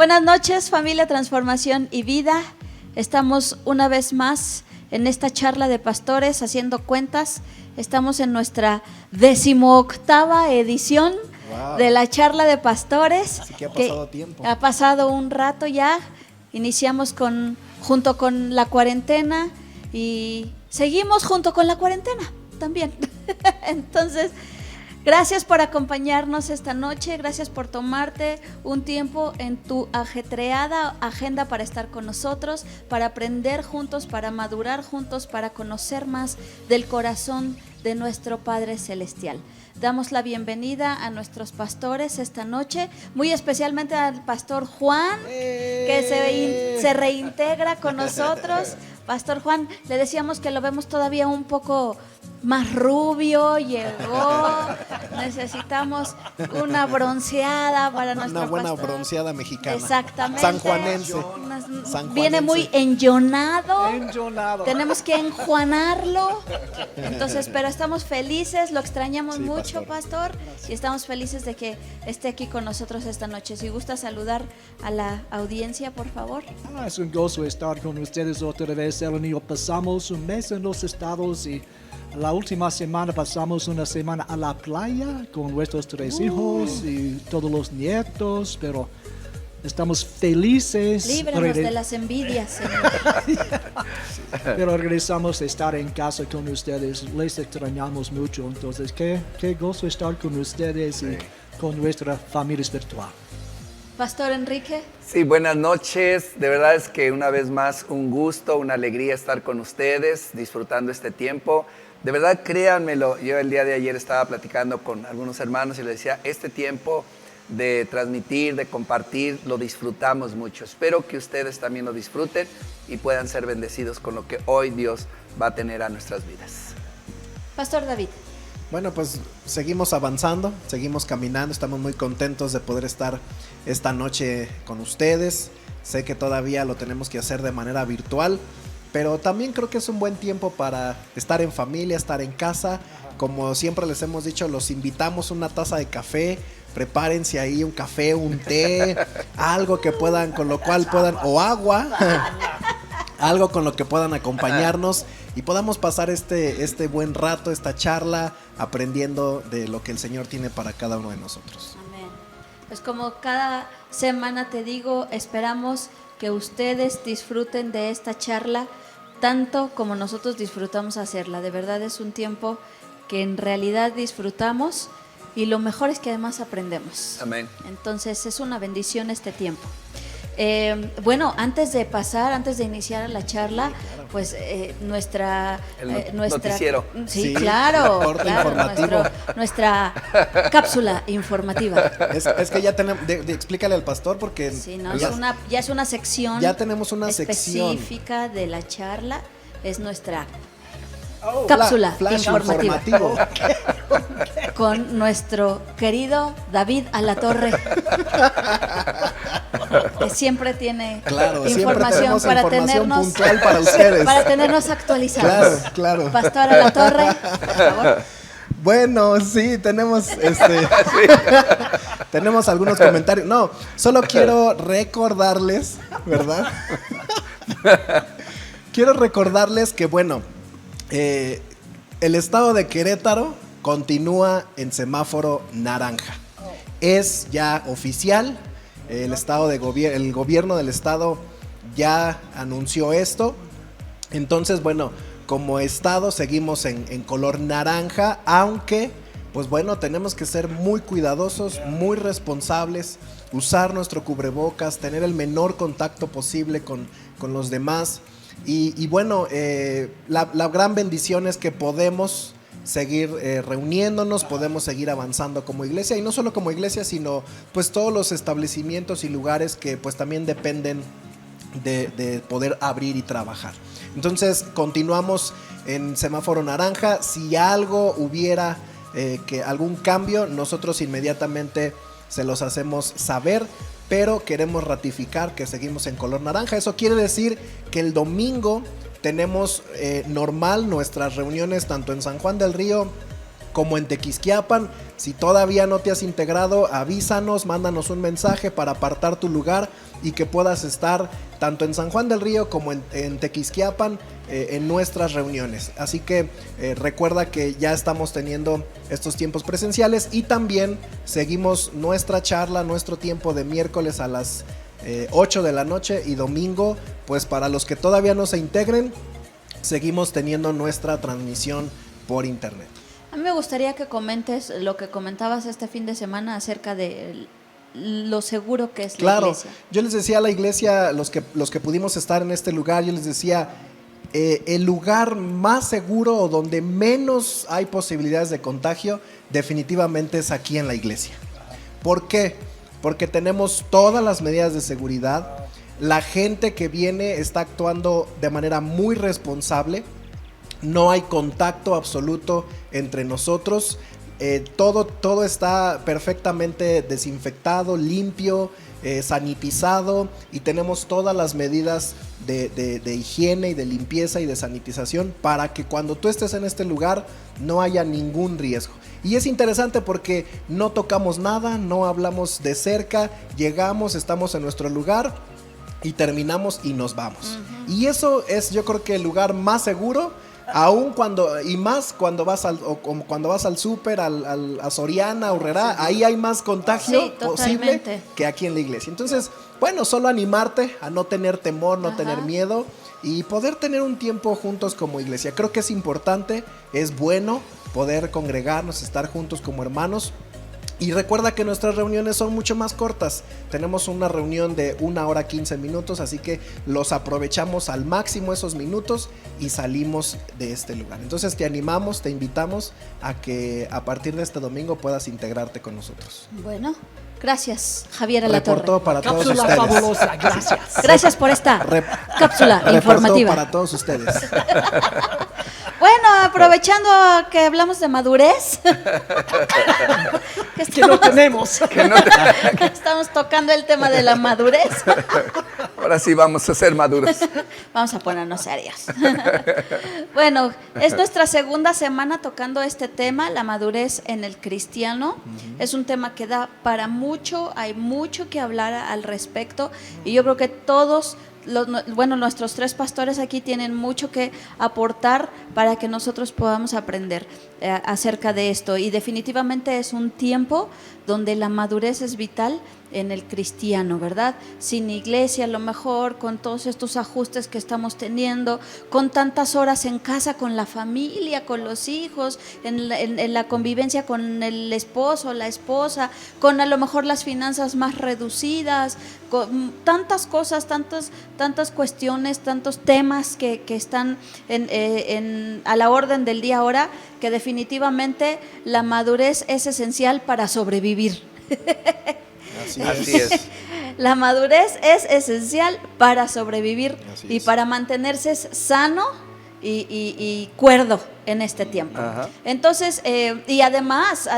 Buenas noches, familia Transformación y Vida. Estamos una vez más en esta charla de pastores haciendo cuentas. Estamos en nuestra 18ª edición de la charla de pastores. Así que ha pasado tiempo. Ha pasado un rato ya. Iniciamos junto con la cuarentena y seguimos junto con la cuarentena también. Entonces, gracias por acompañarnos esta noche, gracias por tomarte un tiempo en tu ajetreada agenda para estar con nosotros, para aprender juntos, para madurar juntos, para conocer más del corazón de nuestro Padre Celestial. Damos la bienvenida a nuestros pastores esta noche, muy especialmente al pastor Juan, que se reintegra con nosotros. Pastor Juan, le decíamos que lo vemos todavía un poco más rubio, llegó, necesitamos una bronceada para nuestro Una buena pastor. bronceada mexicana. Exactamente. Sanjuanense. Viene muy enllonado. Enllonado. Tenemos que enjuanarlo. Entonces, pero estamos felices, lo extrañamos Sí, mucho, pastor, y estamos felices de que esté aquí con nosotros esta noche. Si gusta saludar a la audiencia, por favor. Es un gozo estar con ustedes otra vez, Elenio. Pasamos un mes en los estados y la última semana pasamos una semana a la playa con nuestros 3 hijos y todos los nietos, pero estamos felices. Líbranos de las envidias, Señor. Pero regresamos a estar en casa con ustedes. Les extrañamos mucho, entonces qué gozo estar con ustedes y con nuestra familia espiritual. Pastor Enrique. Sí, buenas noches. De verdad es que una vez más un gusto, una alegría estar con ustedes, disfrutando este tiempo. De verdad, créanmelo, yo el día de ayer estaba platicando con algunos hermanos y les decía, este tiempo de transmitir, de compartir, lo disfrutamos mucho. Espero que ustedes también lo disfruten y puedan ser bendecidos con lo que hoy Dios va a tener a nuestras vidas. Pastor David. Bueno, pues seguimos avanzando, seguimos caminando, estamos muy contentos de poder estar esta noche con ustedes. Sé que todavía lo tenemos que hacer de manera virtual, pero también creo que es un buen tiempo para estar en familia, estar en casa. Como siempre les hemos dicho, los invitamos a una taza de café. Prepárense ahí un café, un té, algo que puedan, con lo cual puedan, o agua, algo con lo que puedan acompañarnos y podamos pasar este buen rato, esta charla, aprendiendo de lo que el Señor tiene para cada uno de nosotros. Amén. Pues como cada semana te digo, esperamos que ustedes disfruten de esta charla tanto como nosotros disfrutamos hacerla. De verdad es un tiempo que en realidad disfrutamos y lo mejor es que además aprendemos. Amén. Entonces es una bendición este tiempo. Bueno, antes de iniciar la charla, pues nuestra noticiero. Sí, Sí, claro, reporte informativo. nuestra cápsula informativa. Es que ya tenemos, explícale al pastor porque Sí, no, ya, ya es una sección. ya tenemos una sección. específica de la charla. Es nuestra Oh, cápsula flash informativa. informativo. Con nuestro querido David Alatorre, que siempre tiene Claro, siempre información tenemos para información tenernos puntual para ustedes. para tenernos actualizados. Claro. Pastor Alatorre, por favor. Bueno, sí, tenemos tenemos algunos comentarios. No, solo quiero recordarles, ¿verdad? Quiero recordarles que, bueno, el estado de Querétaro continúa en semáforo naranja. Es ya oficial. El gobierno del estado ya anunció esto. Entonces, bueno, como estado seguimos en color naranja, aunque, pues bueno, tenemos que ser muy cuidadosos, muy responsables, usar nuestro cubrebocas, tener el menor contacto posible con los demás. Y bueno, la gran bendición es que podemos seguir reuniéndonos, podemos seguir avanzando como iglesia, y no solo como iglesia, sino pues todos los establecimientos y lugares que pues también dependen de poder abrir y trabajar. Entonces continuamos en semáforo naranja. Si algo hubiera algún cambio, nosotros inmediatamente se los hacemos saber, pero queremos ratificar que seguimos en color naranja. Eso quiere decir que el domingo tenemos normal nuestras reuniones tanto en San Juan del Río como en Tequisquiapan. Si todavía no te has integrado, avísanos, mándanos un mensaje para apartar tu lugar y que puedas estar tanto en San Juan del Río como en Tequisquiapan en nuestras reuniones. Así que recuerda que ya estamos teniendo estos tiempos presenciales y también seguimos nuestra charla, nuestro tiempo de miércoles a las 8 de la noche y domingo, pues para los que todavía no se integren, seguimos teniendo nuestra transmisión por internet. A mí me gustaría que comentes lo que comentabas este fin de semana acerca de lo seguro que es la iglesia. Claro, yo les decía a la iglesia, los que pudimos estar en este lugar, yo les decía, el lugar más seguro o donde menos hay posibilidades de contagio, definitivamente es aquí en la iglesia. ¿Por qué? Porque tenemos todas las medidas de seguridad, la gente que viene está actuando de manera muy responsable, no hay contacto absoluto entre nosotros, todo está perfectamente desinfectado, limpio, sanitizado, y tenemos todas las medidas de higiene y de limpieza y de sanitización para que cuando tú estés en este lugar no haya ningún riesgo. Y es interesante porque no tocamos nada, no hablamos de cerca, llegamos, estamos en nuestro lugar y terminamos y nos vamos. Y eso es, yo creo que el lugar más seguro, aún cuando vas al súper, a Soriana, a Urrera, ahí hay más contagio posible que aquí en la iglesia. Entonces, bueno, solo animarte a no tener temor, no tener miedo y poder tener un tiempo juntos como iglesia. Creo que es importante, es bueno poder congregarnos, estar juntos como hermanos. Y recuerda que nuestras reuniones son mucho más cortas. Tenemos una reunión de 1 hora 15 minutos, así que los aprovechamos al máximo esos minutos y salimos de este lugar. Entonces te animamos, te invitamos a que a partir de este domingo puedas integrarte con nosotros. Bueno, gracias, Javier Alatorre. Reportó para todos Cápsula ustedes. fabulosa, gracias. Gracias por esta cápsula Reportó informativa. para todos ustedes. Bueno, aprovechando que hablamos de madurez, Que no tenemos. estamos tocando el tema de la madurez. Ahora sí vamos a ser maduros. Vamos a ponernos serios. Bueno, es nuestra segunda semana tocando este tema, la madurez en el cristiano. Es un tema que da para mucho, hay mucho que hablar al respecto y yo creo que todos nuestros 3 pastores aquí tienen mucho que aportar para que nosotros podamos aprender acerca de esto, y definitivamente es un tiempo donde la madurez es vital en el cristiano, ¿verdad? Sin iglesia, a lo mejor, con todos estos ajustes que estamos teniendo, con tantas horas en casa con la familia, con los hijos, en la convivencia con el esposo, la esposa, con a lo mejor las finanzas más reducidas, con tantas cosas, tantas cuestiones, tantos temas que están a la orden del día ahora, que definitivamente la madurez es esencial para sobrevivir. Así es. La madurez es esencial para sobrevivir y es. para mantenerse sano y cuerdo en este tiempo. Ajá. Entonces, y además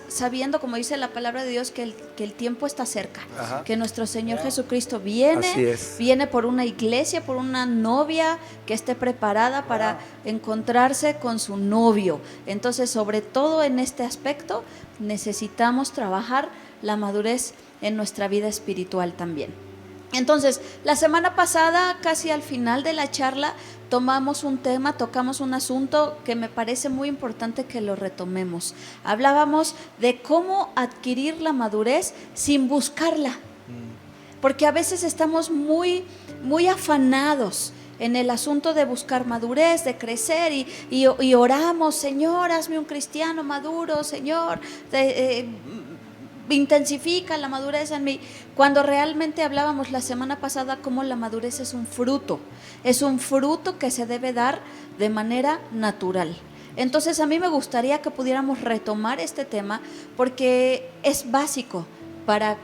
sabiendo, como dice la palabra de Dios, que el tiempo está cerca, Ajá. que nuestro Señor Jesucristo Así viene es. por una iglesia, por una novia que esté preparada para encontrarse con su novio. Entonces, sobre todo en este aspecto, necesitamos trabajar la madurez en nuestra vida espiritual también. Entonces, la semana pasada, casi al final de la charla, tocamos un asunto que me parece muy importante que lo retomemos. Hablábamos de cómo adquirir la madurez sin buscarla, porque a veces estamos muy afanados en el asunto de buscar madurez, de crecer y oramos, Señor, hazme un cristiano maduro, Señor, intensifica la madurez en mí, cuando realmente hablábamos la semana pasada cómo la madurez es un fruto que se debe dar de manera natural. Entonces a mí me gustaría que pudiéramos retomar este tema porque es básico para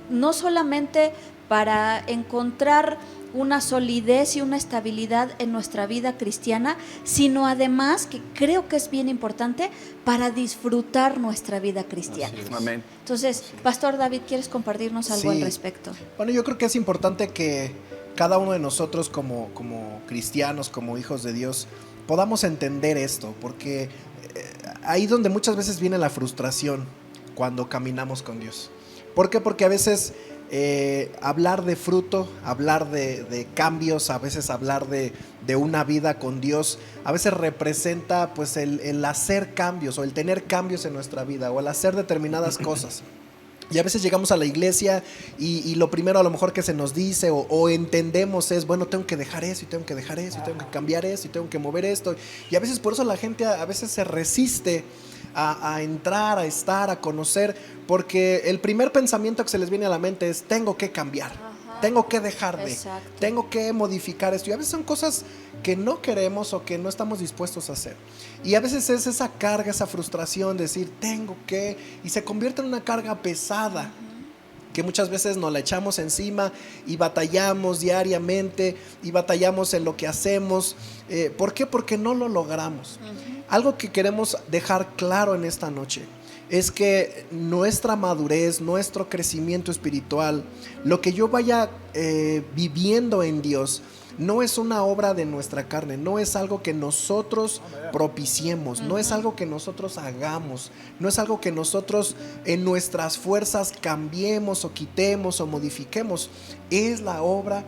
no solamente para encontrar una solidez y una estabilidad en nuestra vida cristiana, sino además, que creo que es bien importante, para disfrutar nuestra vida cristiana. Amén. Entonces, Pastor David, ¿quieres compartirnos algo al respecto? Bueno, yo creo que es importante que cada uno de nosotros como cristianos, como hijos de Dios, podamos entender esto, porque ahí donde muchas veces viene la frustración cuando caminamos con Dios. ¿Por qué? Porque a veces hablar de fruto, hablar de cambios, a veces hablar de una vida con Dios, a veces representa pues el hacer cambios o el tener cambios en nuestra vida o el hacer determinadas cosas. Y a veces llegamos a la iglesia y lo primero a lo mejor que se nos dice o entendemos es, bueno, tengo que dejar eso y tengo que dejar eso y tengo que cambiar eso y tengo que mover esto. Y a veces por eso la gente a veces se resiste a entrar, a estar, a conocer, porque el primer pensamiento que se les viene a la mente es, tengo que cambiar. Tengo que dejar de, Exacto. tengo que modificar esto. Y a veces son cosas que no queremos o que no estamos dispuestos a hacer. Y a veces es esa carga, esa frustración de decir, tengo que, y se convierte en una carga pesada, que muchas veces nos la echamos encima y batallamos diariamente y batallamos en lo que hacemos. ¿Por qué? Porque no lo logramos. Algo que queremos dejar claro en esta noche es que nuestra madurez, nuestro crecimiento espiritual, lo que yo vaya viviendo en Dios, no es una obra de nuestra carne, no es algo que nosotros propiciemos, no es algo que nosotros hagamos, no es algo que nosotros en nuestras fuerzas cambiemos o quitemos o modifiquemos. Es la obra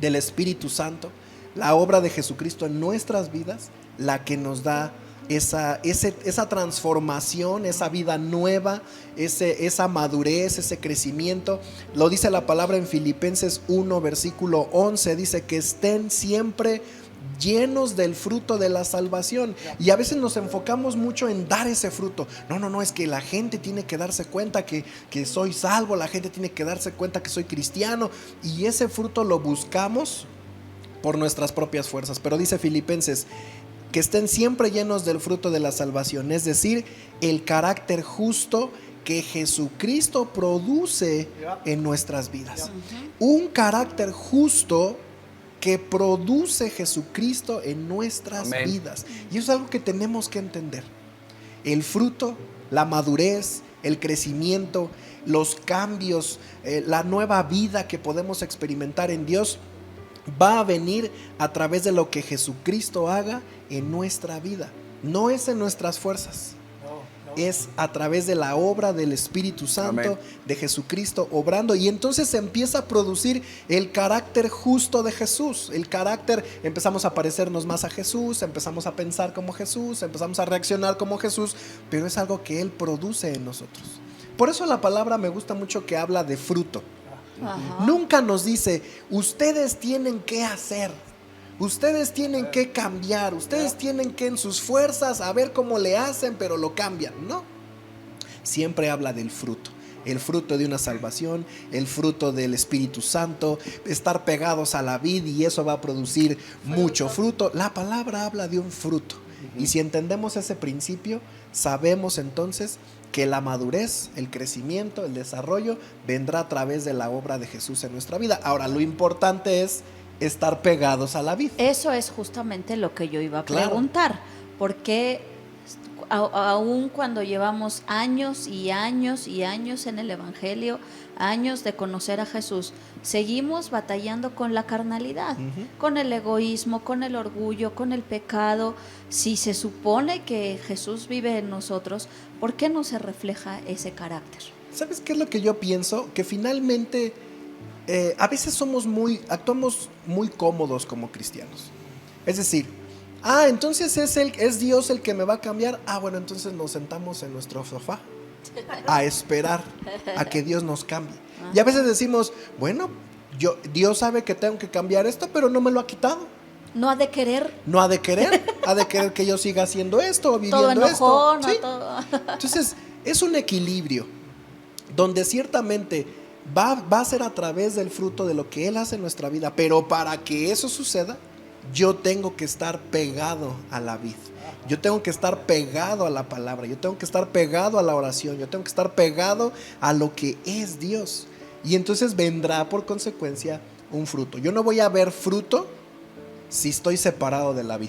del Espíritu Santo, la obra de Jesucristo en nuestras vidas, la que nos da esa transformación, esa vida nueva, esa madurez, ese crecimiento. Lo dice la palabra en Filipenses 1, versículo 11, dice que estén siempre llenos del fruto de la salvación. Y a veces nos enfocamos mucho en dar ese fruto. No, es que la gente tiene que darse cuenta que soy salvo, la gente tiene que darse cuenta que soy cristiano, y ese fruto lo buscamos por nuestras propias fuerzas. Pero dice Filipenses que estén siempre llenos del fruto de la salvación, es decir, el carácter justo que Jesucristo produce en nuestras vidas. Un carácter justo que produce Jesucristo en nuestras vidas. Y eso es algo que tenemos que entender. El fruto, la madurez, el crecimiento, los cambios, la nueva vida que podemos experimentar en Dios va a venir a través de lo que Jesucristo haga en nuestra vida. No es en nuestras fuerzas, es a través de la obra del Espíritu Santo, amén, de Jesucristo obrando, y entonces se empieza a producir el carácter justo de Jesús. El carácter, empezamos a parecernos más a Jesús, empezamos a pensar como Jesús, empezamos a reaccionar como Jesús, pero es algo que Él produce en nosotros. Por eso la palabra me gusta mucho que habla de fruto. Ajá. Nunca nos dice, ustedes tienen que hacer, ustedes tienen que cambiar, ustedes tienen que en sus fuerzas a ver cómo le hacen, pero lo cambian. No, siempre habla del fruto. El fruto de una salvación, el fruto del Espíritu Santo, estar pegados a la vid, y eso va a producir mucho fruto. La palabra habla de un fruto. Y si entendemos ese principio, sabemos entonces que la madurez, el crecimiento, el desarrollo vendrá a través de la obra de Jesús en nuestra vida. Ahora, lo importante es estar pegados a la vid. Eso es justamente lo que yo iba a preguntar. Porque aún cuando llevamos años y años y años en el Evangelio, años de conocer a Jesús, seguimos batallando con la carnalidad, con el egoísmo, con el orgullo, con el pecado. Si se supone que Jesús vive en nosotros, ¿por qué no se refleja ese carácter? ¿Sabes qué es lo que yo pienso? Que finalmente a veces actuamos muy cómodos como cristianos. Es decir, entonces es Dios el que me va a cambiar. Bueno, entonces nos sentamos en nuestro sofá a esperar a que Dios nos cambie. Y a veces decimos, bueno, Dios sabe que tengo que cambiar esto, pero no me lo ha quitado. No ha de querer. No ha de querer. Ha de querer que yo siga haciendo esto o viviendo todo enojón, esto. ¿Sí? Todo. Entonces, es un equilibrio donde ciertamente va a ser a través del fruto de lo que Él hace en nuestra vida, pero para que eso suceda, yo tengo que estar pegado a la vid. Yo tengo que estar pegado a la palabra, yo tengo que estar pegado a la oración, yo tengo que estar pegado a lo que es Dios. Y entonces vendrá por consecuencia un fruto. Yo no voy a ver fruto si estoy separado de la vid.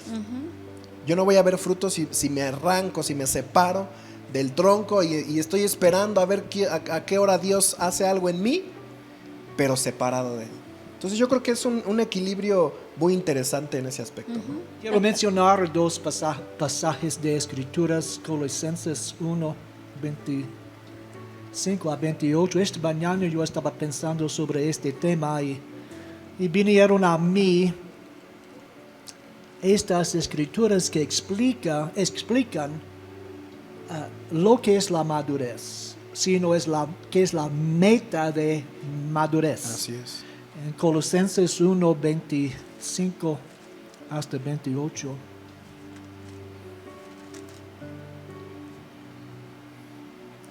Yo no voy a ver fruto si me arranco, si me separo del tronco y estoy esperando a ver a qué hora Dios hace algo en mí, pero separado de Él. Entonces yo creo que es un equilibrio muy interesante en ese aspecto, ¿no? Quiero mencionar dos pasajes de Escrituras, Colosenses 1, 25 a 28. Esta mañana yo estaba pensando sobre este tema y vinieron a mí estas escrituras que explican lo que es la madurez, sino que es la meta de madurez. Así es. En Colosenses 1, 25 hasta 28.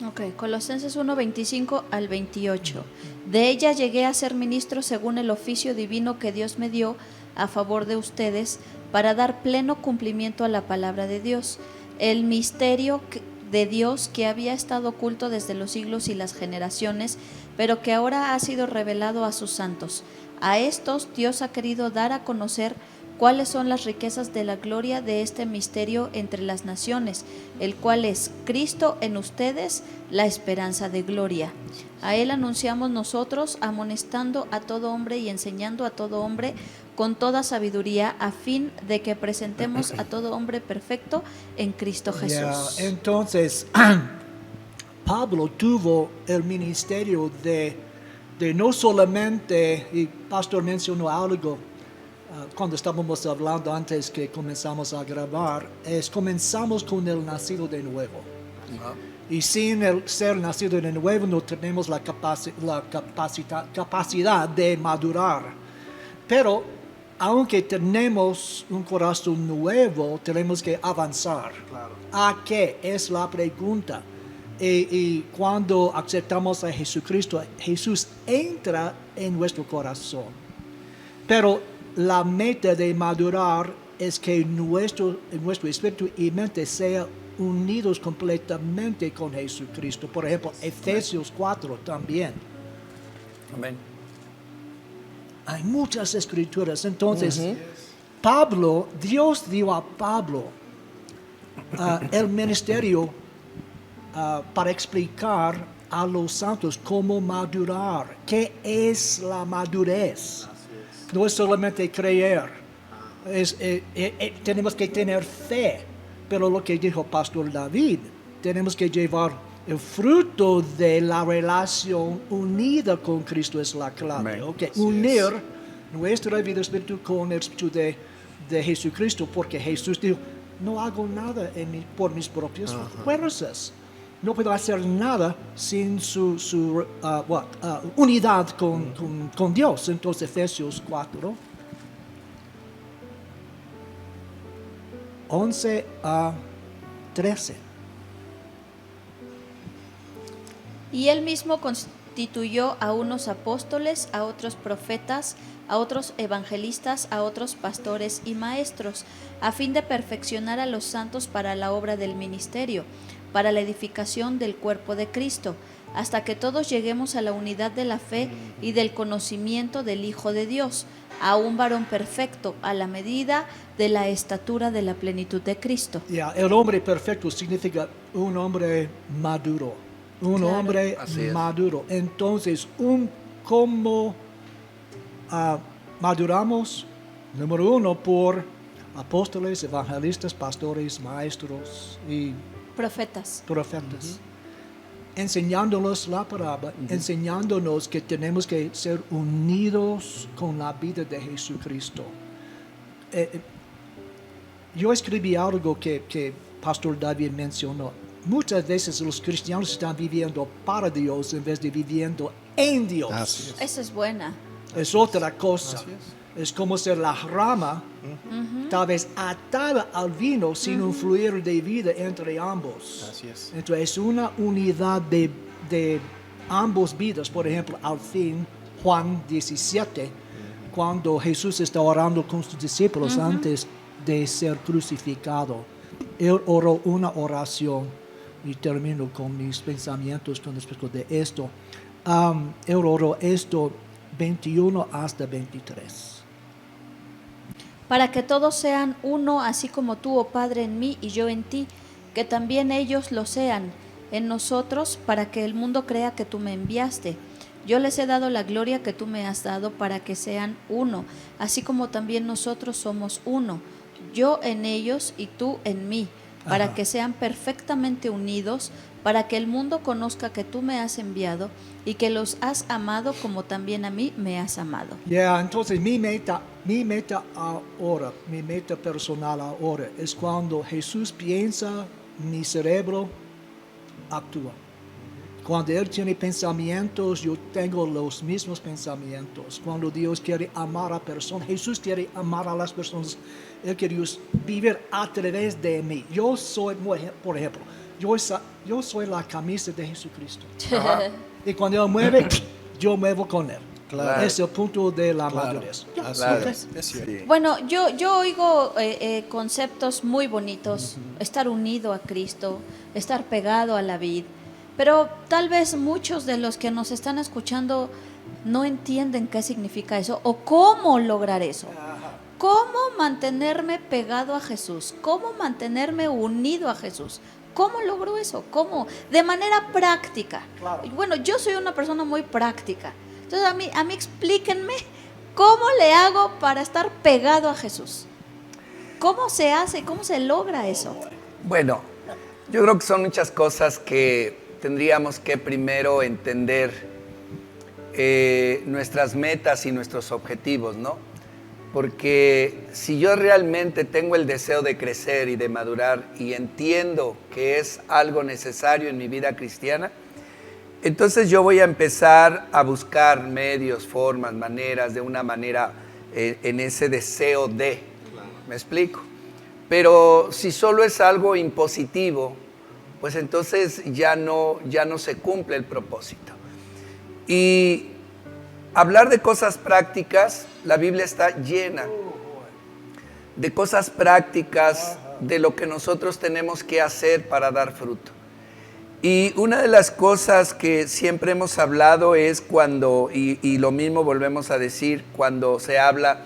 Ok, Colosenses 1, 25 al 28. De ella llegué a ser ministro según el oficio divino que Dios me dio a favor de ustedes para dar pleno cumplimiento a la palabra de Dios, el misterio de Dios que había estado oculto desde los siglos y las generaciones, pero que ahora ha sido revelado a sus santos. A estos Dios ha querido dar a conocer cuáles son las riquezas de la gloria de este misterio entre las naciones, el cual es Cristo en ustedes, la esperanza de gloria. A Él anunciamos nosotros, amonestando a todo hombre y enseñando a todo hombre con toda sabiduría, a fin de que presentemos a todo hombre perfecto en Cristo Jesús. Entonces, Pablo tuvo el ministerio de no solamente, y Pastor mencionó algo, cuando estábamos hablando antes que comenzamos a grabar, comenzamos con el nacido de nuevo. Y sin el ser nacido de nuevo no tenemos la capacidad de madurar. Pero aunque tenemos un corazón nuevo, tenemos que avanzar. Claro. ¿A qué? Es la pregunta. Y cuando aceptamos a Jesucristo, Jesús entra en nuestro corazón. Pero la meta de madurar es que nuestro espíritu y mente sean unidos completamente con Jesucristo. Por ejemplo, Efesios 4 también. Amén. Hay muchas escrituras. Entonces, Dios dio a Pablo el ministerio para explicar a los santos cómo madurar. ¿Qué es la madurez? No es solamente creer, tenemos que tener fe, pero lo que dijo Pastor David, tenemos que llevar el fruto de la relación unida con Cristo es la clave. Okay. Unir nuestra vida espiritual con el espíritu de Jesucristo, porque Jesús dijo, no hago nada por mis propias fuerzas. No puedo hacer nada sin su unidad con Dios. Entonces, Efesios 4, 11 a 13. Y Él mismo constituyó a unos apóstoles, a otros profetas, a otros evangelistas, a otros pastores y maestros, a fin de perfeccionar a los santos para la obra del ministerio, para la edificación del cuerpo de Cristo, hasta que todos lleguemos a la unidad de la fe y del conocimiento del Hijo de Dios, a un varón perfecto, a la medida de la estatura de la plenitud de Cristo. El hombre perfecto significa un hombre maduro. Un hombre maduro. Entonces, ¿cómo maduramos? Número uno, por apóstoles, evangelistas, pastores, maestros y profetas. Enseñándonos la palabra, enseñándonos que tenemos que ser unidos con la vida de Jesucristo. Yo escribí algo que Pastor David mencionó. Muchas veces los cristianos están viviendo para Dios en vez de viviendo en Dios. Así es. Esa es buena. Es otra cosa. Es como ser la rama, tal vez atada al vino sin un fluir de vida entre ambos. Así es. Entonces es una unidad de ambos vidas. Por ejemplo, al fin, Juan 17, cuando Jesús está orando con sus discípulos antes de ser crucificado, Él oró una oración, y termino con mis pensamientos con respecto de esto. Él oró esto 21 hasta 23. Para que todos sean uno, así como tú, oh Padre, en mí y yo en ti, que también ellos lo sean en nosotros, para que el mundo crea que tú me enviaste. Yo les he dado la gloria que tú me has dado para que sean uno, así como también nosotros somos uno, yo en ellos y tú en mí, para que sean perfectamente unidos, para que el mundo conozca que tú me has enviado y que los has amado como también a mí me has amado. Entonces mi meta ahora, mi meta personal ahora, es cuando Jesús piensa, mi cerebro actúa. Cuando Él tiene pensamientos, yo tengo los mismos pensamientos. Cuando Dios quiere amar a personas, Jesús quiere amar a las personas. Él quiere vivir a través de mí. Yo soy, por ejemplo, yo soy la camisa de Jesucristo. Y cuando Él mueve, yo muevo con Él. Claro. Es el punto de la madurez. Así Claro. es cierto. Sí. Bueno, yo oigo conceptos muy bonitos, estar unido a Cristo, estar pegado a la vid, pero tal vez muchos de los que nos están escuchando no entienden qué significa eso o cómo lograr eso. ¿Cómo mantenerme pegado a Jesús? ¿Cómo mantenerme unido a Jesús? ¿Cómo logro eso? ¿Cómo? De manera práctica. Claro. Bueno, yo soy una persona muy práctica. Entonces a mí explíquenme cómo le hago para estar pegado a Jesús. ¿Cómo se hace? ¿Cómo se logra eso? Bueno, yo creo que son muchas cosas que tendríamos que primero entender nuestras metas y nuestros objetivos, ¿no? Porque si yo realmente tengo el deseo de crecer y de madurar y entiendo que es algo necesario en mi vida cristiana, entonces yo voy a empezar a buscar medios, formas, maneras, de una manera en ese deseo de, ¿me explico? Pero si solo es algo impositivo, pues entonces ya no se cumple el propósito. Y hablar de cosas prácticas, la Biblia está llena de cosas prácticas, de lo que nosotros tenemos que hacer para dar fruto. Y una de las cosas que siempre hemos hablado es cuando, y lo mismo volvemos a decir, cuando se habla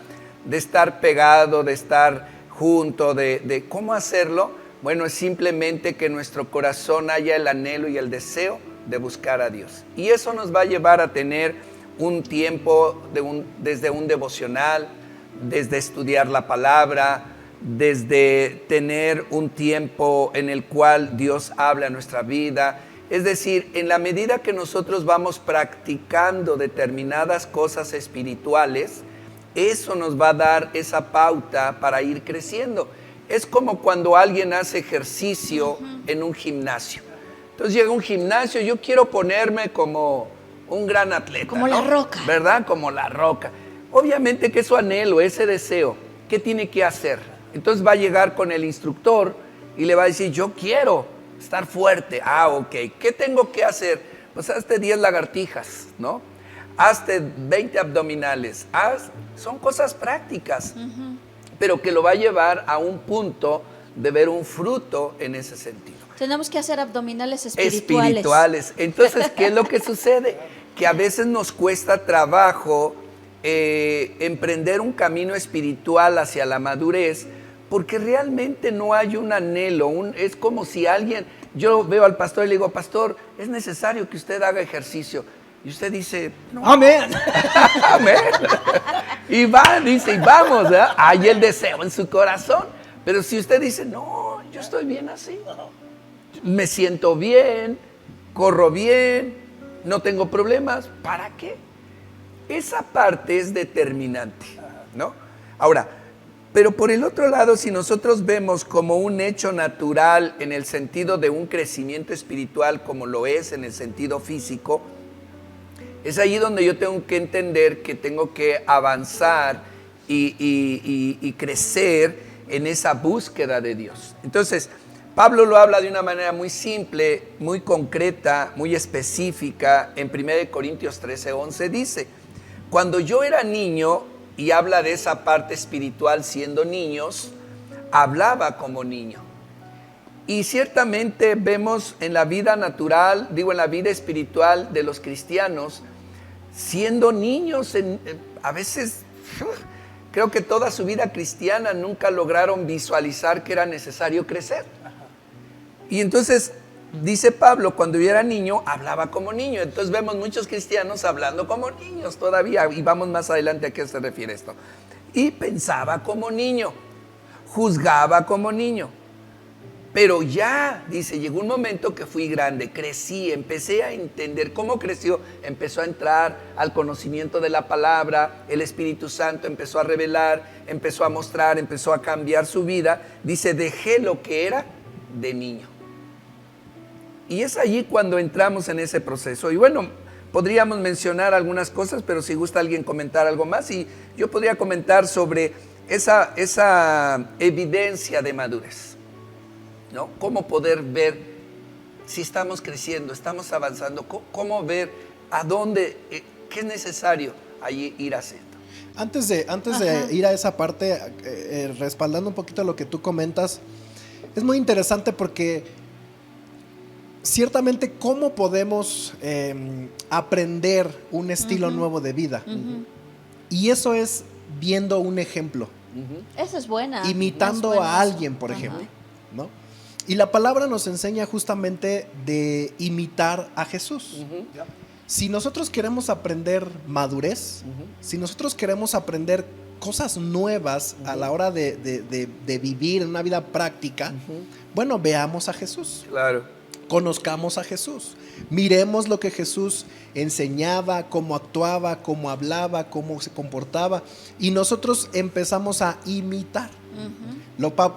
de estar pegado, de estar junto, de cómo hacerlo, bueno, es simplemente que nuestro corazón haya el anhelo y el deseo de buscar a Dios. Y eso nos va a llevar a tener un tiempo desde un devocional, desde estudiar la palabra, desde tener un tiempo en el cual Dios habla a nuestra vida. Es decir, en la medida que nosotros vamos practicando determinadas cosas espirituales, eso nos va a dar esa pauta para ir creciendo. Es como cuando alguien hace ejercicio en un gimnasio. Entonces llega a un gimnasio, yo quiero ponerme como un gran atleta. Como La Roca. ¿Verdad? Como La Roca. Obviamente que su anhelo, ese deseo, ¿qué tiene que hacer? Entonces va a llegar con el instructor y le va a decir, yo quiero estar fuerte. Ok. ¿Qué tengo que hacer? Pues hazte 10 lagartijas, ¿no? Hazte 20 abdominales. Son cosas prácticas, pero que lo va a llevar a un punto de ver un fruto en ese sentido. Tenemos que hacer abdominales espirituales. Entonces, ¿qué es lo que sucede? Que a veces nos cuesta trabajo emprender un camino espiritual hacia la madurez, porque realmente no hay un anhelo. Es como si alguien, yo veo al pastor y le digo, pastor, es necesario que usted haga ejercicio. Y usted dice, no. Amén. Amén. Y dice, y vamos, ¿verdad? Hay el deseo en su corazón. Pero si usted dice, no, yo estoy bien así. Me siento bien, corro bien, no tengo problemas. ¿Para qué? Esa parte es determinante, ¿no? Ahora, pero por el otro lado, si nosotros vemos como un hecho natural en el sentido de un crecimiento espiritual, como lo es en el sentido físico, es ahí donde yo tengo que entender que tengo que avanzar y crecer en esa búsqueda de Dios. Entonces, Pablo lo habla de una manera muy simple, muy concreta, muy específica. En 1 Corintios 13:11 dice, cuando yo era niño, y habla de esa parte espiritual siendo niños, hablaba como niño. Y ciertamente vemos en la vida natural, en la vida espiritual de los cristianos, siendo niños, a veces creo que toda su vida cristiana nunca lograron visualizar que era necesario crecer. Y entonces dice Pablo, cuando yo era niño, hablaba como niño. Entonces vemos muchos cristianos hablando como niños todavía. Y vamos más adelante a qué se refiere esto. Y pensaba como niño, juzgaba como niño. Pero ya, dice, llegó un momento que fui grande, crecí, empecé a entender. ¿Cómo creció? Empezó a entrar al conocimiento de la palabra, el Espíritu Santo empezó a revelar, empezó a mostrar, empezó a cambiar su vida. Dice, dejé lo que era de niño. Y es allí cuando entramos en ese proceso. Y bueno, podríamos mencionar algunas cosas, pero si gusta alguien comentar algo más. Y yo podría comentar sobre esa evidencia de madurez, ¿no? Cómo poder ver si estamos creciendo, estamos avanzando, cómo ver a dónde, qué es necesario allí ir haciendo. Antes de ir a esa parte, respaldando un poquito lo que tú comentas, es muy interesante porque ciertamente cómo podemos aprender un estilo nuevo de vida. Y eso es viendo un ejemplo. Esa es buena. Imitando Es buena a eso. alguien, por ejemplo, ¿no? Y la palabra nos enseña justamente de imitar a Jesús. Si nosotros queremos aprender madurez, si nosotros queremos aprender cosas nuevas a la hora de vivir en una vida práctica, bueno, veamos a Jesús. Claro. Conozcamos a Jesús. Miremos lo que Jesús enseñaba, cómo actuaba, cómo hablaba, cómo se comportaba. Y nosotros empezamos a imitar.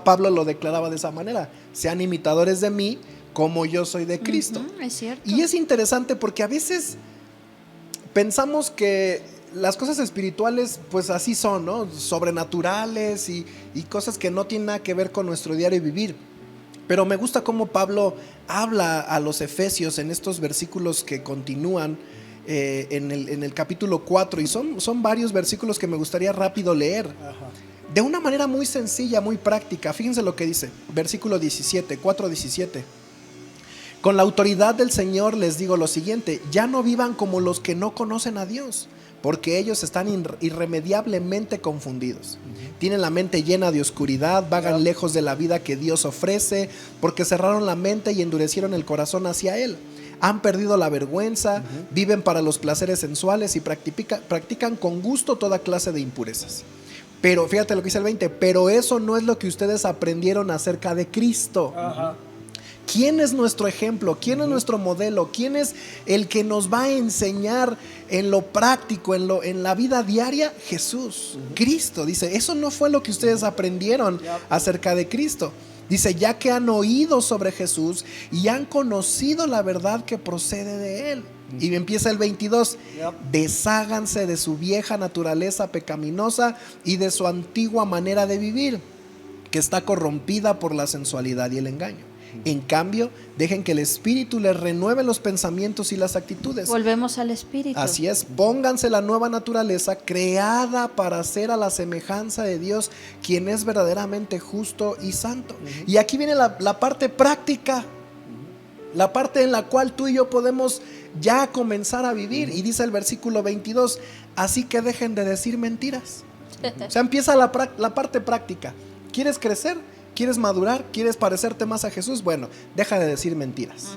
Pablo lo declaraba de esa manera: sean imitadores de mí como yo soy de Cristo. Es cierto. Y es interesante porque a veces pensamos que las cosas espirituales pues así son, ¿no? Sobrenaturales y cosas que no tienen nada que ver con nuestro diario vivir. Pero me gusta cómo Pablo habla a los efesios en estos versículos que continúan en el capítulo 4, y son varios versículos que me gustaría rápido leer. De una manera muy sencilla, muy práctica. Fíjense lo que dice, versículo 17, 4:17. Con la autoridad del Señor les digo lo siguiente: ya no vivan como los que no conocen a Dios, porque ellos están irremediablemente confundidos. Tienen la mente llena de oscuridad, vagan lejos de la vida que Dios ofrece, porque cerraron la mente y endurecieron el corazón hacia Él. Han perdido la vergüenza, viven para los placeres sensuales y practican con gusto toda clase de impurezas. Pero fíjate lo que dice el 20, pero eso no es lo que ustedes aprendieron acerca de Cristo. ¿Quién es nuestro ejemplo? ¿Quién es nuestro modelo? ¿Quién es el que nos va a enseñar en lo práctico, en la vida diaria? Jesús, Cristo. Dice, eso no fue lo que ustedes aprendieron acerca de Cristo. Dice, ya que han oído sobre Jesús y han conocido la verdad que procede de Él. Y empieza el 22, desháganse de su vieja naturaleza pecaminosa y de su antigua manera de vivir, que está corrompida por la sensualidad y el engaño. En cambio, dejen que el Espíritu les renueve los pensamientos y las actitudes. Volvemos al Espíritu. Así es, pónganse la nueva naturaleza creada para ser a la semejanza de Dios, quien es verdaderamente justo y santo. Y aquí viene la parte práctica, la parte en la cual tú y yo podemos ya comenzar a vivir. Y dice el versículo 22, así que dejen de decir mentiras. O sea, empieza la parte práctica. ¿Quieres crecer? ¿Quieres madurar? ¿Quieres parecerte más a Jesús? Bueno, deja de decir mentiras.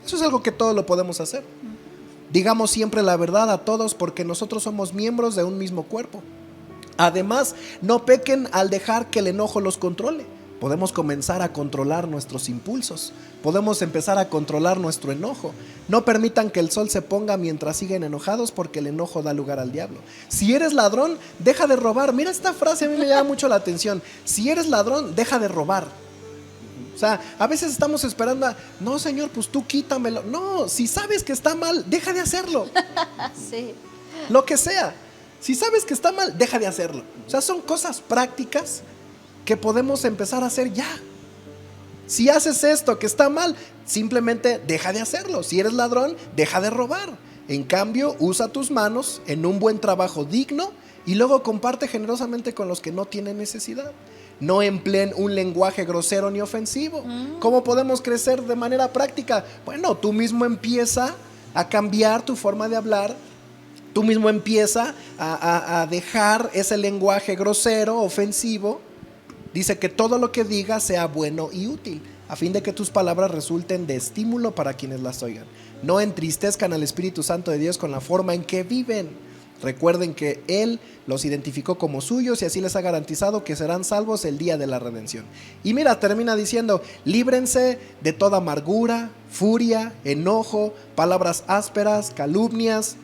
Eso es algo que todos lo podemos hacer. Digamos siempre la verdad a todos, porque nosotros somos miembros de un mismo cuerpo. Además, no pequen al dejar que el enojo los controle. Podemos comenzar a controlar nuestros impulsos. Podemos empezar a controlar nuestro enojo. No permitan que el sol se ponga mientras siguen enojados, porque el enojo da lugar al diablo. Si eres ladrón, deja de robar. Mira esta frase, a mí me llama mucho la atención. Si eres ladrón, deja de robar. O sea, a veces estamos esperando no, Señor, pues tú quítamelo. No, si sabes que está mal, deja de hacerlo. Sí. Lo que sea. Si sabes que está mal, deja de hacerlo. O sea, son cosas prácticas que podemos empezar a hacer ya. Si haces esto que está mal, simplemente deja de hacerlo. Si eres ladrón, deja de robar. En cambio, usa tus manos en un buen trabajo digno y luego comparte generosamente con los que no tienen necesidad. No empleen un lenguaje grosero ni ofensivo. ¿Cómo podemos crecer de manera práctica? Bueno, tú mismo empieza a cambiar tu forma de hablar. Tú mismo empieza a dejar ese lenguaje grosero, ofensivo. Dice que todo lo que diga sea bueno y útil, a fin de que tus palabras resulten de estímulo para quienes las oigan. No entristezcan al Espíritu Santo de Dios con la forma en que viven. Recuerden que Él los identificó como suyos y así les ha garantizado que serán salvos el día de la redención. Y mira, termina diciendo, líbrense de toda amargura, furia, enojo, palabras ásperas, calumnias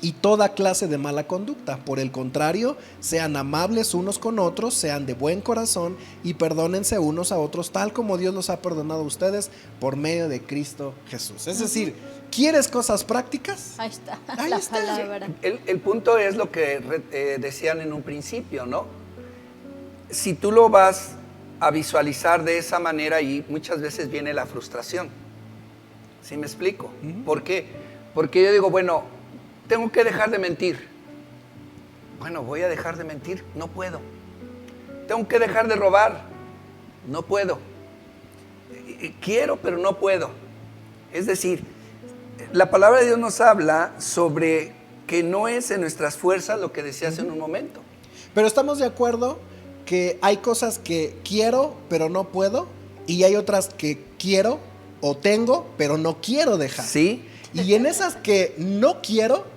y toda clase de mala conducta. Por el contrario, sean amables unos con otros, sean de buen corazón y perdónense unos a otros, tal como Dios los ha perdonado a ustedes por medio de Cristo Jesús. Es decir, ¿quieres cosas prácticas? Ahí está, Ahí la está. palabra. El punto es lo que decían en un principio, ¿no? Si tú lo vas a visualizar de esa manera, y muchas veces viene la frustración. ¿Sí me explico? ¿Por qué? Porque yo digo, bueno, tengo que dejar de mentir. Bueno, voy a dejar de mentir, no puedo. Tengo que dejar de robar, no puedo. Quiero, pero no puedo. Es decir, la palabra de Dios nos habla sobre que no es en nuestras fuerzas, lo que decía hace un momento. Pero estamos de acuerdo que hay cosas que quiero, pero no puedo, y hay otras que quiero o tengo, pero no quiero dejar. Sí. Y en esas que no quiero,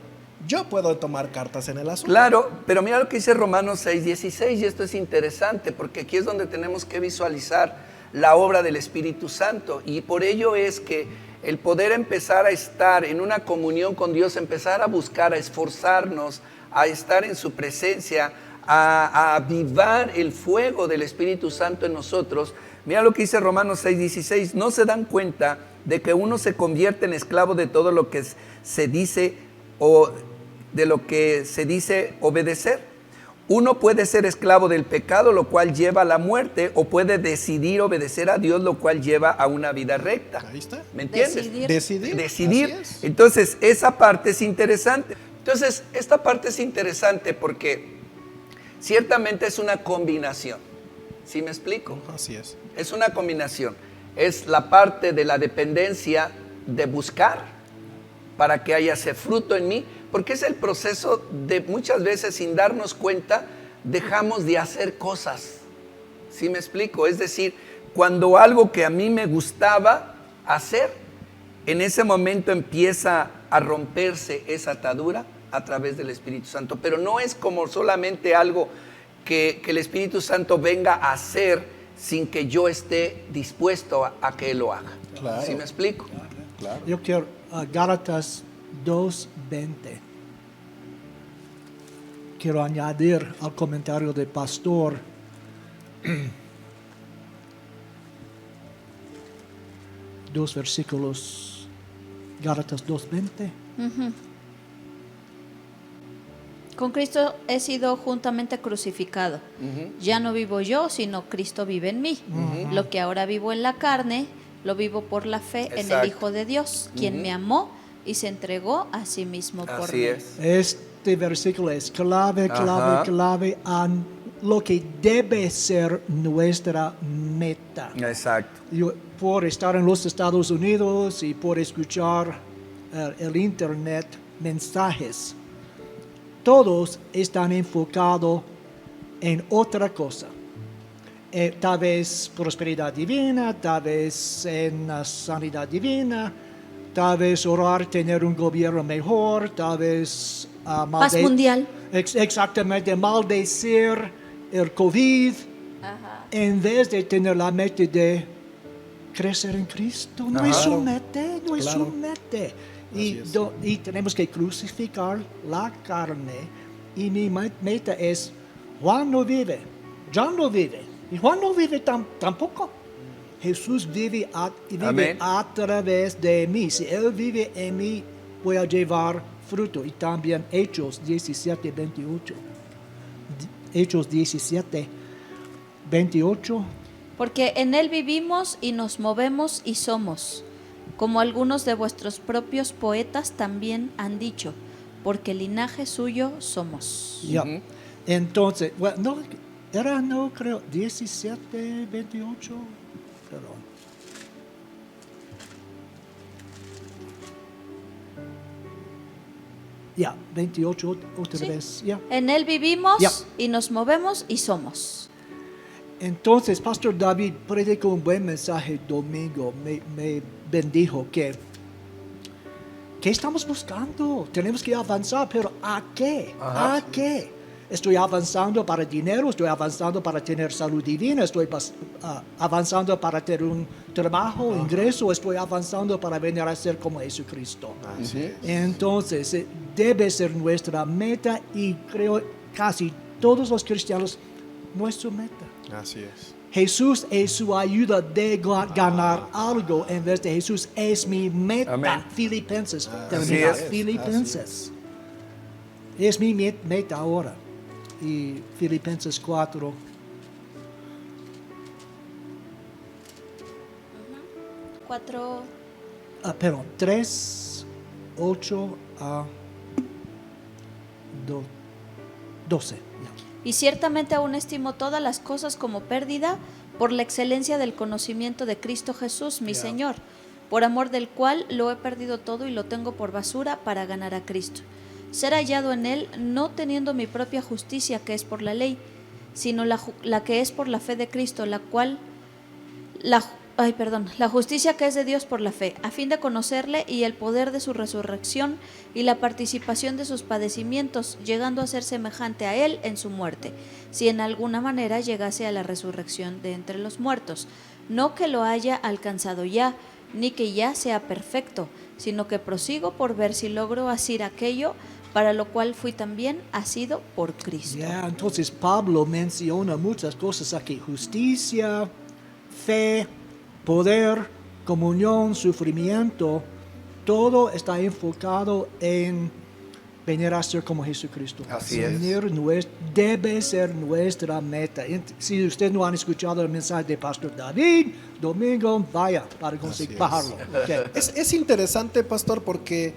yo puedo tomar cartas en el asunto. Claro, pero mira lo que dice Romanos 6:16, y esto es interesante, porque aquí es donde tenemos que visualizar la obra del Espíritu Santo, y por ello es que el poder empezar a estar en una comunión con Dios, empezar a buscar, a esforzarnos, a estar en su presencia, a avivar el fuego del Espíritu Santo en nosotros. Mira lo que dice Romanos 6:16, ¿no se dan cuenta de que uno se convierte en esclavo de todo lo que se dice o de lo que se dice obedecer? Uno puede ser esclavo del pecado, lo cual lleva a la muerte, o puede decidir obedecer a Dios, lo cual lleva a una vida recta. Ahí está. ¿Me entiendes? Decidir. Así es. Entonces, esa parte es interesante. Entonces, esta parte es interesante porque ciertamente es una combinación. ¿Sí me explico? Así es. Es una combinación. Es la parte de la dependencia de buscar para que haya ese fruto en mí, porque es el proceso de muchas veces sin darnos cuenta dejamos de hacer cosas. ¿Sí me explico? Es decir, cuando algo que a mí me gustaba hacer, en ese momento empieza a romperse esa atadura a través del Espíritu Santo, pero no es como solamente algo que el Espíritu Santo venga a hacer sin que yo esté dispuesto a que Él lo haga. Claro. ¿Sí me explico? Claro. Yo quiero Gálatas 2:20. Quiero añadir al comentario del pastor dos versículos. Gálatas 2:20. Con Cristo he sido juntamente crucificado. Ya no vivo yo, sino Cristo vive en mí. Lo que ahora vivo en la carne, lo vivo por la fe en el Hijo de Dios, quien me amó y se entregó a sí mismo por mí. Así es. Este versículo es clave a lo que debe ser nuestra meta. Exacto. Yo, por estar en los Estados Unidos y por escuchar el internet, mensajes, todos están enfocados en otra cosa. Tal vez prosperidad divina, tal vez en sanidad divina, tal vez orar, tener un gobierno mejor, tal vez Paz mundial. Exactamente, maldecir el COVID, en vez de tener la meta de crecer en Cristo. No es un meta, no es un meta. Y tenemos que crucificar la carne. Y mi meta es, Juan no vive, John no vive, y Juan no vive tampoco. Jesús vive a través de mí. Si Él vive en mí, voy a llevar fruto. Y también Hechos 17:28. Hechos 17:28. Porque en Él vivimos y nos movemos y somos, como algunos de vuestros propios poetas también han dicho, porque linaje suyo somos. Entonces, bueno, no creo, 17:28, perdón. Ya, 28 otra vez. En Él vivimos y nos movemos y somos. Entonces, Pastor David predicó un buen mensaje domingo. Me bendijo que ¿qué estamos buscando? Tenemos que avanzar, pero ¿a qué? Ajá, ¿A qué? Estoy avanzando para dinero, estoy avanzando para tener salud divina, estoy avanzando para tener un trabajo, ingreso, estoy avanzando para venir a ser como Jesucristo. Así es. Entonces, debe ser nuestra meta y creo casi todos los cristianos, nuestra meta. Así es. Jesús es su ayuda de ganar algo en vez de Jesús es mi meta. Amén. Filipenses. Así termina. es. Filipenses. Es mi meta ahora. Y Filipenses 4. 4. Perdón, 3, 8 a 12. Ya. Y ciertamente aún estimo todas las cosas como pérdida por la excelencia del conocimiento de Cristo Jesús, mi Señor, por amor del cual lo he perdido todo y lo tengo por basura para ganar a Cristo. Ser hallado en Él, no teniendo mi propia justicia que es por la ley, sino la que es por la fe de Cristo, la justicia que es de Dios por la fe, a fin de conocerle y el poder de su resurrección y la participación de sus padecimientos, llegando a ser semejante a Él en su muerte, si en alguna manera llegase a la resurrección de entre los muertos. No que lo haya alcanzado ya, ni que ya sea perfecto, sino que prosigo por ver si logro asir aquello para lo cual fui también asido por Cristo. Ya, entonces Pablo menciona muchas cosas aquí: justicia, fe, poder, comunión, sufrimiento. Todo está enfocado en venir a ser como Jesucristo. Así es. Debe ser nuestra meta. Si usted no ha escuchado el mensaje de Pastor David, domingo, vaya para conseguir bajarlo. Okay. Es interesante, pastor, porque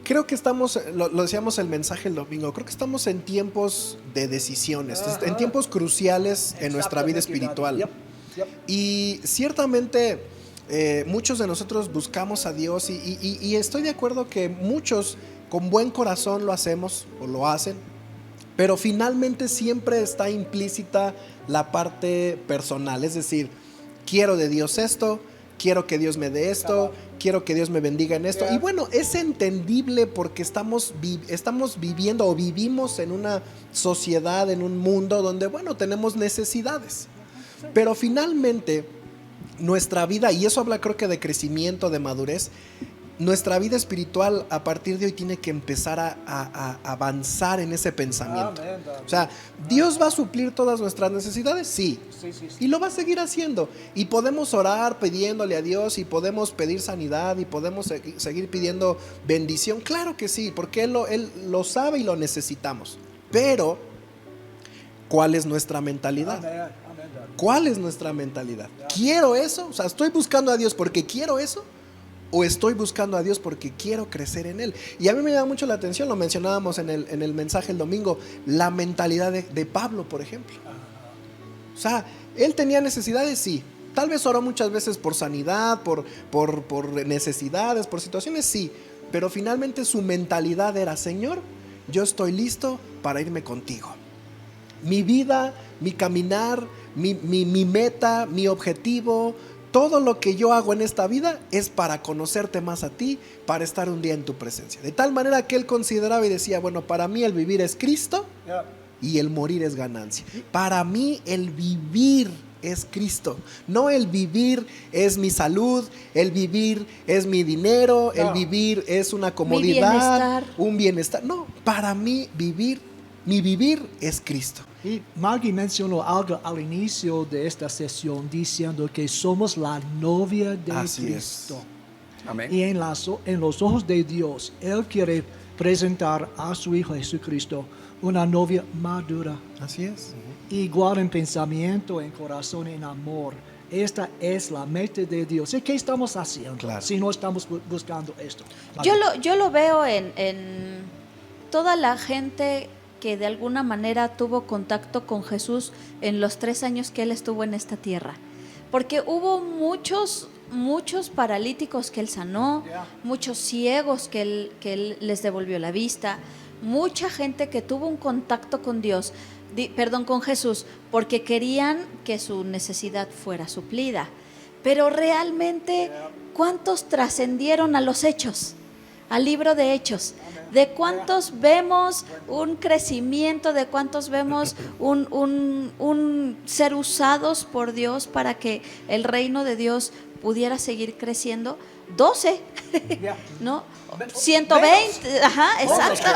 creo que estamos, lo decíamos el mensaje el domingo, creo que estamos en tiempos de decisiones, en tiempos cruciales en nuestra vida espiritual. Yep. Y ciertamente muchos de nosotros buscamos a Dios y estoy de acuerdo que muchos con buen corazón lo hacemos o lo hacen, pero finalmente siempre está implícita la parte personal, es decir, quiero de Dios esto, quiero que Dios me dé esto, quiero que Dios me bendiga en esto. Y bueno, es entendible porque estamos viviendo o vivimos en una sociedad, en un mundo donde, bueno, tenemos necesidades. Pero finalmente, nuestra vida, y eso habla creo que de crecimiento, de madurez, nuestra vida espiritual a partir de hoy tiene que empezar a avanzar en ese pensamiento. O sea, ¿Dios va a suplir todas nuestras necesidades? Sí. Y lo va a seguir haciendo. Y podemos orar pidiéndole a Dios y podemos pedir sanidad y podemos seguir pidiendo bendición. Claro que sí, porque Él lo sabe y lo necesitamos. Pero, ¿cuál es nuestra mentalidad? ¿Cuál es nuestra mentalidad? ¿Quiero eso? O sea, ¿estoy buscando a Dios porque quiero eso? ¿O estoy buscando a Dios porque quiero crecer en Él? Y a mí me llama mucho la atención, lo mencionábamos en el mensaje el domingo, la mentalidad de Pablo, por ejemplo. O sea, él tenía necesidades, sí. Tal vez oró muchas veces por sanidad, por necesidades, por situaciones, sí. Pero finalmente su mentalidad era: Señor, yo estoy listo para irme contigo. Mi vida, mi caminar, mi meta, mi objetivo, todo lo que yo hago en esta vida es para conocerte más a ti, para estar un día en tu presencia. De tal manera que él consideraba y decía: bueno, para mí el vivir es Cristo y el morir es ganancia. Para mí el vivir es Cristo. No el vivir es mi salud, el vivir es mi dinero, el vivir es una comodidad, un bienestar. No, para mí mi vivir es Cristo. Y Maggie mencionó algo al inicio de esta sesión diciendo que somos la novia de Así Cristo. es. Amén. Y en los ojos de Dios, Él quiere presentar a su Hijo Jesucristo una novia madura. Así es. Igual en pensamiento, en corazón, en amor. Esta es la meta de Dios. ¿Y qué estamos haciendo si no estamos buscando esto? Yo lo veo en toda la gente que de alguna manera tuvo contacto con Jesús en los 3 años que Él estuvo en esta tierra. Porque hubo muchos paralíticos que Él sanó, muchos ciegos que él les devolvió la vista, mucha gente que tuvo un contacto con Dios. con Jesús porque querían que su necesidad fuera suplida. Pero realmente, ¿cuántos trascendieron a los hechos? Al libro de Hechos. ¿De cuántos vemos un crecimiento? ¿De cuántos vemos un ser usados por Dios para que el reino de Dios pudiera seguir creciendo? 12, ¿no? 120, ajá, exacto,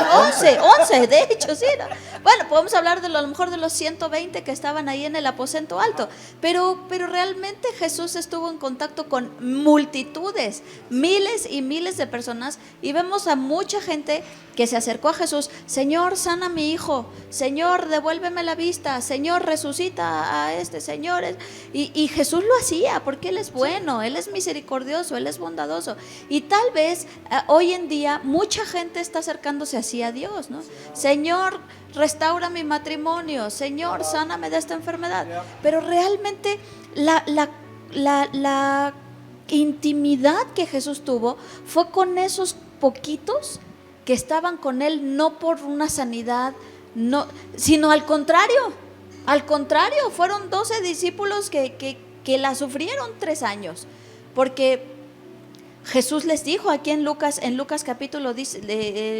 11, de hecho, sí. ¿No? Bueno, podemos hablar a lo mejor de los 120 que estaban ahí en el aposento alto, pero realmente Jesús estuvo en contacto con multitudes, miles y miles de personas, y vemos a mucha gente que se acercó a Jesús: Señor, sana a mi hijo, Señor, devuélveme la vista, Señor, resucita a este, Señor. Y Jesús lo hacía porque Él es bueno, Él es misericordioso, Él es bondadoso. Y tal vez hoy en día mucha gente está acercándose así a Dios, ¿no? Señor, restaura mi matrimonio, Señor, sáname de esta enfermedad. Pero realmente la intimidad que Jesús tuvo fue con esos poquitos que estaban con Él, no por una sanidad, no, sino al contrario, fueron 12 discípulos que la sufrieron 3 años, porque Jesús les dijo aquí en Lucas capítulo,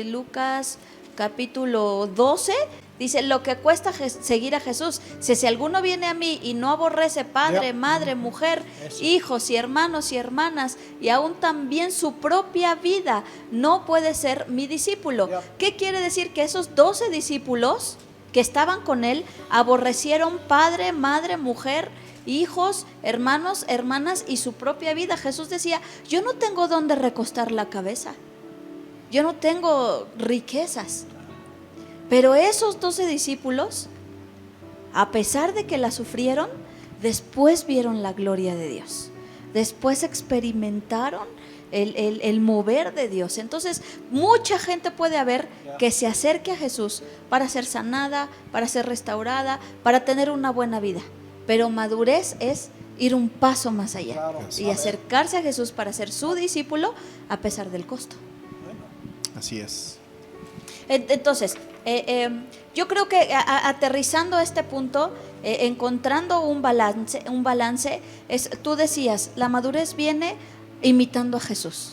Lucas capítulo 12, dice lo que cuesta seguir a Jesús. Si alguno viene a mí y no aborrece padre, madre, mujer, hijos y hermanos y hermanas, y aún también su propia vida, no puede ser mi discípulo. ¿Qué quiere decir? Que esos 12 discípulos que estaban con Él aborrecieron padre, madre, mujer, hijos, hermanos, hermanas y su propia vida. Jesús decía: yo no tengo dónde recostar la cabeza, yo no tengo riquezas. Pero esos 12 discípulos, a pesar de que la sufrieron, después vieron la gloria de Dios, después experimentaron el mover de Dios. Entonces mucha gente puede haber que se acerque a Jesús para ser sanada, para ser restaurada, para tener una buena vida. Pero madurez es ir un paso más allá y acercarse a Jesús para ser su discípulo a pesar del costo. Así es. Entonces, yo creo que aterrizando a este punto, encontrando un balance tú decías, la madurez viene imitando a Jesús.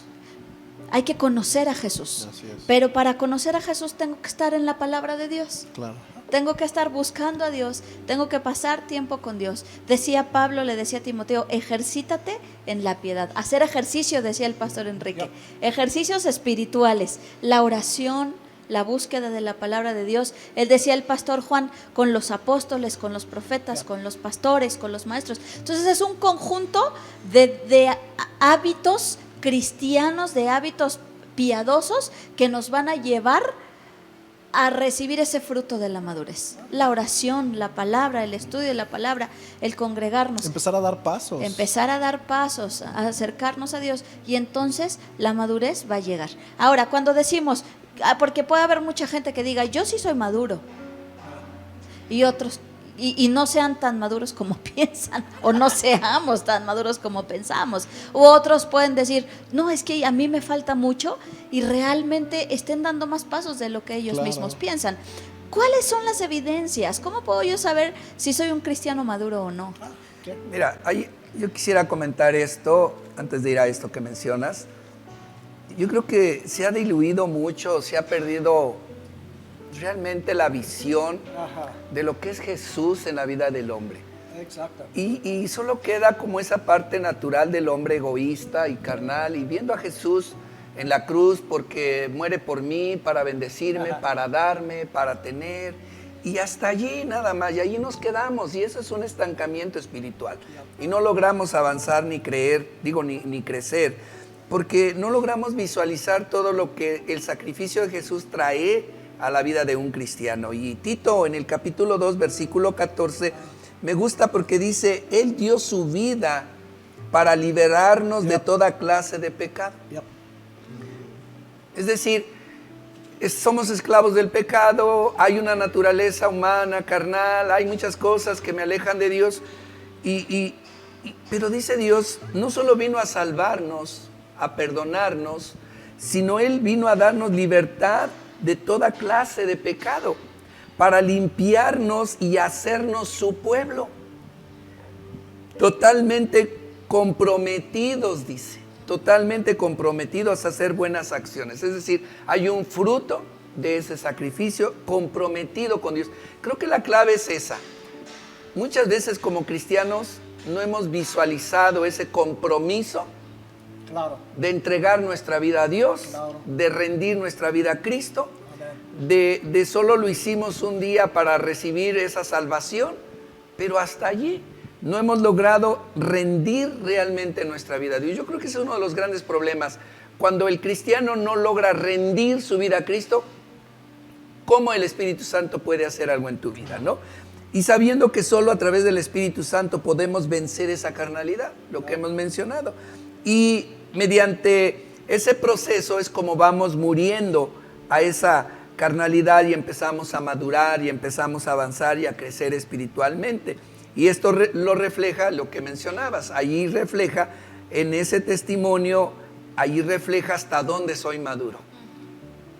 Hay que conocer a Jesús. Pero para conocer a Jesús tengo que estar en la palabra de Dios. Claro. Tengo que estar buscando a Dios, tengo que pasar tiempo con Dios. Decía Pablo, le decía a Timoteo: ejercítate en la piedad. Hacer ejercicio, decía el pastor Enrique. Ejercicios espirituales, la oración, la búsqueda de la palabra de Dios. Él decía, el pastor Juan, con los apóstoles, con los profetas, con los pastores, con los maestros. Entonces es un conjunto de hábitos cristianos, de hábitos piadosos que nos van a llevar a recibir ese fruto de la madurez. La oración, la palabra, el estudio de la palabra, el congregarnos. Empezar a dar pasos. A acercarnos a Dios, y entonces la madurez va a llegar. Ahora, cuando decimos, porque puede haber mucha gente que diga: yo sí soy maduro, y otros y no sean tan maduros como piensan, o no seamos tan maduros como pensamos. U otros pueden decir: no, es que a mí me falta mucho, y realmente estén dando más pasos de lo que ellos mismos piensan. ¿Cuáles son las evidencias? ¿Cómo puedo yo saber si soy un cristiano maduro o no? Mira, yo quisiera comentar esto antes de ir a esto que mencionas. Yo creo que se ha diluido mucho, se ha perdido realmente la visión de lo que es Jesús en la vida del hombre. Exacto. Y solo queda como esa parte natural del hombre egoísta y carnal, y viendo a Jesús en la cruz porque muere por mí, para bendecirme, para darme, para tener, y hasta allí nada más, y allí nos quedamos, y eso es un estancamiento espiritual, y no logramos avanzar ni crecer, porque no logramos visualizar todo lo que el sacrificio de Jesús trae a la vida de un cristiano. Y Tito, en el capítulo 2, versículo 14, me gusta porque dice: Él dio su vida para liberarnos de toda clase de pecado. Es decir, somos esclavos del pecado, hay una naturaleza humana, carnal, hay muchas cosas que me alejan de Dios, pero dice Dios, no solo vino a salvarnos, a perdonarnos, sino Él vino a darnos libertad de toda clase de pecado. para limpiarnos y hacernos su pueblo. Totalmente comprometidos, dice, totalmente comprometidos a hacer buenas acciones. Es decir, hay un fruto de ese sacrificio comprometido con Dios. Creo que la clave es esa. Muchas veces como cristianos no hemos visualizado ese compromiso de entregar nuestra vida a Dios, de rendir nuestra vida a Cristo, de solo lo hicimos un día para recibir esa salvación, pero hasta allí. No hemos logrado rendir realmente nuestra vida a Dios. Yo creo que ese es uno de los grandes problemas. Cuando el cristiano no logra rendir su vida a Cristo, ¿cómo el Espíritu Santo puede hacer algo en tu vida, no? Y sabiendo que solo a través del Espíritu Santo podemos vencer esa carnalidad, lo que hemos mencionado. Y mediante ese proceso es como vamos muriendo a esa carnalidad y empezamos a madurar y empezamos a avanzar y a crecer espiritualmente. Y esto lo refleja lo que mencionabas. Allí refleja en ese testimonio, allí refleja hasta dónde soy maduro.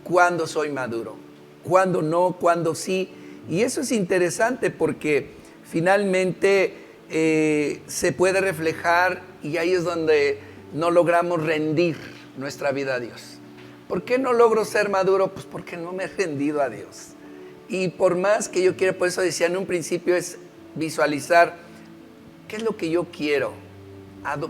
Cuándo soy maduro. Cuándo no, cuándo sí. Y eso es interesante porque finalmente se puede reflejar y ahí es donde no logramos rendir nuestra vida a Dios. ¿Por qué no logro ser maduro? Pues porque no me he rendido a Dios. Y por más que yo quiera, por eso decía en un principio, es visualizar qué es lo que yo quiero.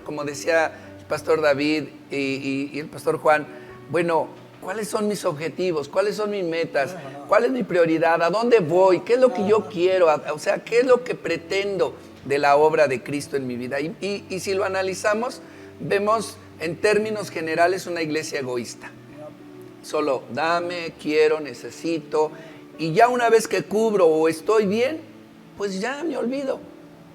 Como decía el pastor David y el pastor Juan, bueno, ¿cuáles son mis objetivos? ¿Cuáles son mis metas? ¿Cuál es mi prioridad? ¿A dónde voy? ¿Qué es lo que yo quiero? O sea, ¿qué es lo que pretendo de la obra de Cristo en mi vida? Y si lo analizamos, vemos en términos generales una iglesia egoísta. Solo dame, quiero, necesito. Y ya una vez que cubro o estoy bien, pues ya me olvido,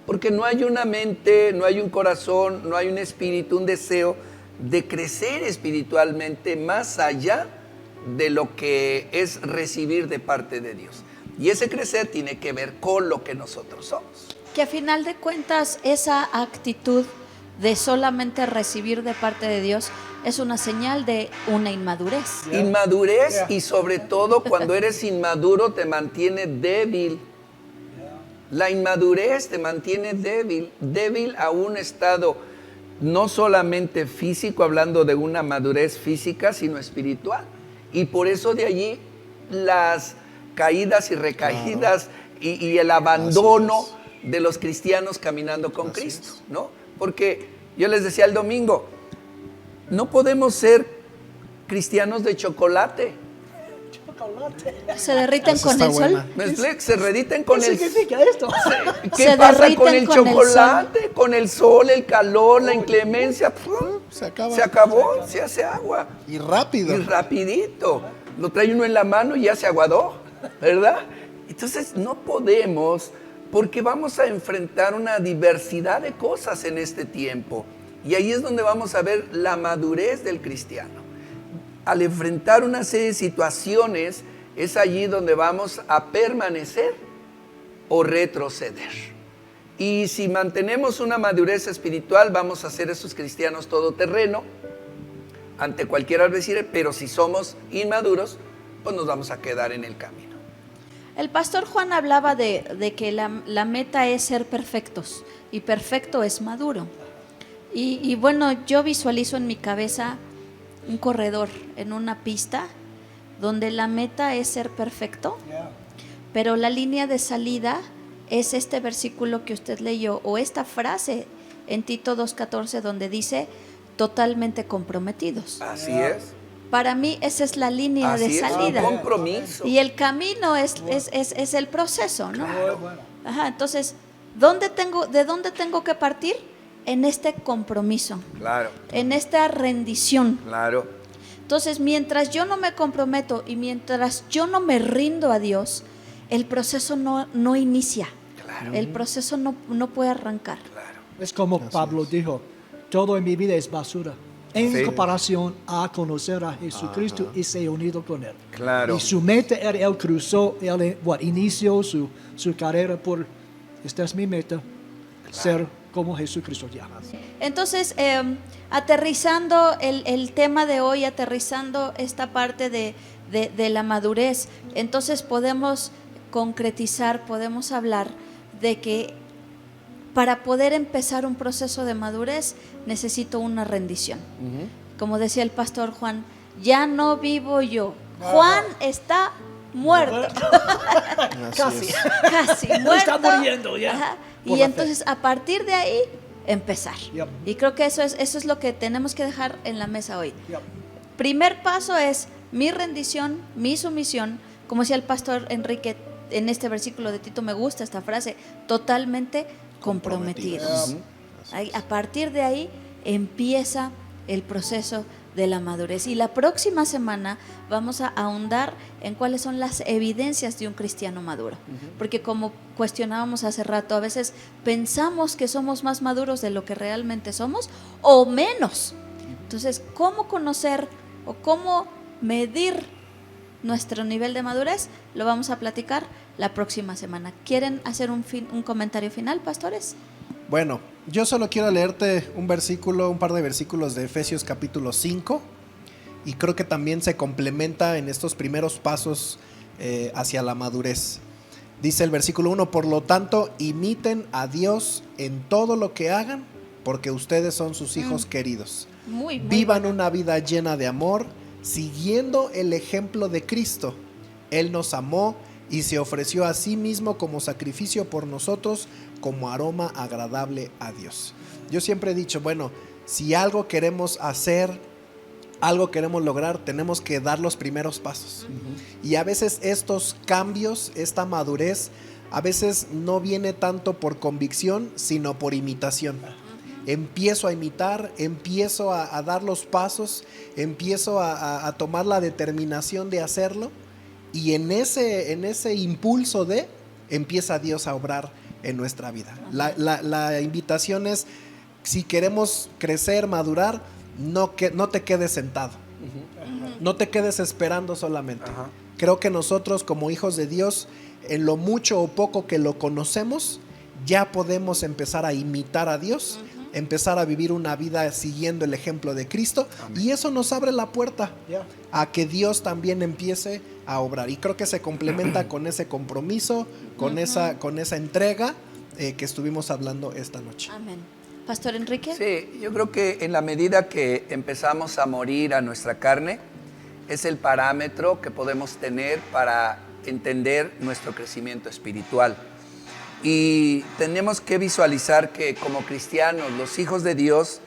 porque no hay una mente, no hay un corazón, no hay un espíritu, un deseo de crecer espiritualmente más allá de lo que es recibir de parte de Dios. Y ese crecer tiene que ver con lo que nosotros somos. Que a final de cuentas esa actitud de solamente recibir de parte de Dios es una señal de una inmadurez. Inmadurez y sobre todo cuando eres inmaduro te mantiene débil. La inmadurez te mantiene débil a un estado no solamente físico, hablando de una madurez física, sino espiritual. Y por eso de allí las caídas y recaídas y el abandono de los cristianos caminando con Cristo, ¿no? Porque yo les decía el domingo, no podemos ser cristianos de chocolate. Se derriten con el sol. ¿Me explico? Se derriten con el sol. ¿Qué significa esto? ¿Qué pasa con el chocolate? Con el sol, el calor, la inclemencia. Se acaba. Se acabó, se hace agua. Y rápido. Y rapidito. Lo trae uno en la mano y ya se aguadó, ¿verdad? Entonces no podemos, porque vamos a enfrentar una diversidad de cosas en este tiempo. Y ahí es donde vamos a ver la madurez del cristiano. Al enfrentar una serie de situaciones, es allí donde vamos a permanecer o retroceder. Y si mantenemos una madurez espiritual, vamos a ser esos cristianos todoterreno ante cualquier adversidad, pero si somos inmaduros, pues nos vamos a quedar en el camino. El pastor Juan hablaba de que la meta es ser perfectos y perfecto es maduro. Y bueno, yo visualizo en mi cabeza un corredor en una pista donde la meta es ser perfecto, pero la línea de salida es este versículo que usted leyó o esta frase en Tito 2:14 donde dice totalmente comprometidos. Así es. Para mí esa es la línea de salida. Un compromiso. Y el camino es el proceso, ¿no? Ajá, entonces, ¿de dónde tengo que partir? En este compromiso. Claro. En esta rendición. Claro. Entonces, mientras yo no me comprometo y mientras yo no me rindo a Dios, el proceso no inicia. Claro. El proceso no puede arrancar. Claro. Es como Pablo dijo, todo en mi vida es basura. En comparación a conocer a Jesucristo y ser unido con Él. Claro. Y su meta era, Él cruzó, Él inició su carrera por, esta es mi meta, ser como Jesucristo ya. Entonces, aterrizando el tema de hoy, aterrizando esta parte de la madurez, entonces podemos concretizar, podemos hablar de que para poder empezar un proceso de madurez necesito una rendición. Como decía el pastor Juan, ya no vivo yo. Juan está muerto. Así es. Casi muerto. Está muriendo ya. Ajá. Por Y la entonces a partir de ahí empezar. Yep. Y creo que eso es lo que tenemos que dejar en la mesa hoy. Yep. Primer paso es mi rendición, mi sumisión, como decía el pastor Enrique en este versículo de Tito, me gusta esta frase, totalmente comprometidos. Ahí, a partir de ahí empieza el proceso de la madurez. Y la próxima semana vamos a ahondar en cuáles son las evidencias de un cristiano maduro. Porque como cuestionábamos hace rato, a veces pensamos que somos más maduros de lo que realmente somos o menos. Entonces, ¿cómo conocer o cómo medir nuestro nivel de madurez? Lo vamos a platicar la próxima semana. ¿Quieren hacer un comentario final, pastores? Bueno, yo solo quiero leerte un par de versículos de Efesios capítulo 5, y creo que también se complementa en estos primeros pasos hacia la madurez. Dice el versículo 1, por lo tanto, imiten a Dios en todo lo que hagan, porque ustedes son sus hijos queridos. Muy Vivan bueno. una vida llena de amor, siguiendo el ejemplo de Cristo. Él nos amó y se ofreció a sí mismo como sacrificio por nosotros, como aroma agradable a Dios. Yo siempre he dicho, bueno, si algo queremos hacer, algo queremos lograr, tenemos que dar los primeros pasos. Y a veces estos cambios, esta madurez, a veces no viene tanto por convicción, sino por imitación. Empiezo a imitar, empiezo a dar los pasos, empiezo a tomar la determinación de hacerlo, y en ese impulso empieza Dios a obrar en nuestra vida. La invitación es, si queremos crecer, madurar, no te quedes sentado, no te quedes esperando solamente. Creo que nosotros como hijos de Dios, en lo mucho o poco que lo conocemos, ya podemos empezar a imitar a Dios, empezar a vivir una vida siguiendo el ejemplo de Cristo. Amén. Y eso nos abre la puerta a que Dios también empiece a obrar, y creo que se complementa con ese compromiso, con esa entrega que estuvimos hablando esta noche. Amén. Pastor Enrique. Sí, yo creo que en la medida que empezamos a morir a nuestra carne, es el parámetro que podemos tener para entender nuestro crecimiento espiritual. Y tenemos que visualizar que como cristianos, los hijos de Dios,